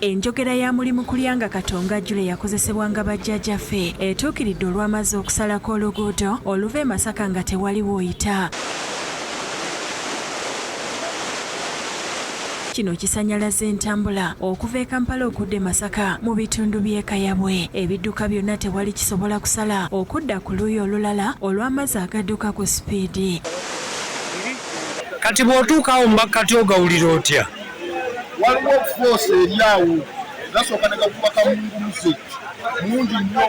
Enjogera ya mulimu kulyanga Katonga Jule yakozesebwanga bajjajjaffe etuukiridde olw'amazzi okusalako oluguudo oluva e Masaka nga tewali w'oyita. Kino kisanyalaza entambula okuva e Kampala okudda e Masaka mu bitundu by'e Kayabwe. Ebidduka byonna tewali kisobola kusala okudda ku luuyi olulala olw'amazzi agadduka ku sipiidi. Kati bw'otuuka awo mu makkati ogawulira otya? Waliwo okufuusa eryawo gasooka ne gakuba kamungumuze mungi nnyo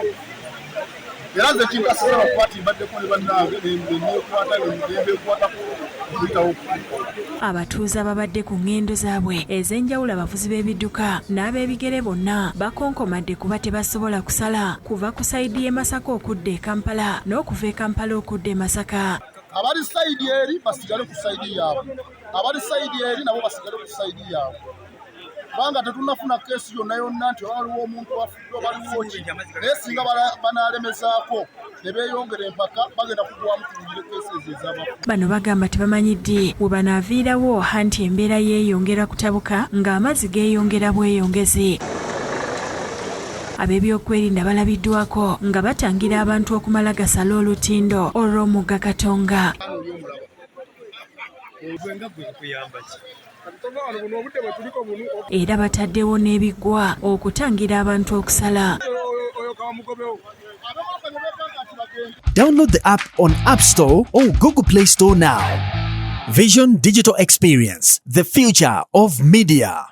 era nze kinkasiza okukwata mbaddeko ne bannange neekwata nemugenda ekwatako okuyitawo. Abatuuze ababadde ku ngendo zaabwe ez'enjawulo abavuzi b'ebidduka n'ab'ebigere bonna bakonkomadde kuba tebasobola kusala kuva ku sayidi y'e Masaka okudda e Kampala n'okuva e Kampala okudda e Masaka. Abali sayidi eri basigale ku sayidi yaabwe, abali sayidi eri nabo basigale ku sayidi yaabwe. Kubanga tetunnafuna keesi yonna yonna nti waliwo omuntu wafudde baliwo ki, naye singa banaalemezaako ne beeyongera empaka bagenda kugwamu tulugire keesi ezo ez'abafu. Bano bagamba tebamanyiddde we banaaviirawo anti embeera yeeyongera kutabuka ng'amazzi geeyongera bweyongezi. Ab'ebyokwerinda balabiddwako nga batangira abantu okumala gasala olutindo olw'omugga Katonga. Era bataddewo n'ebiggwa okutangira abantu okusala. Download the app on App Store or Google Play Store now. Vision Digital Experience, the future of media.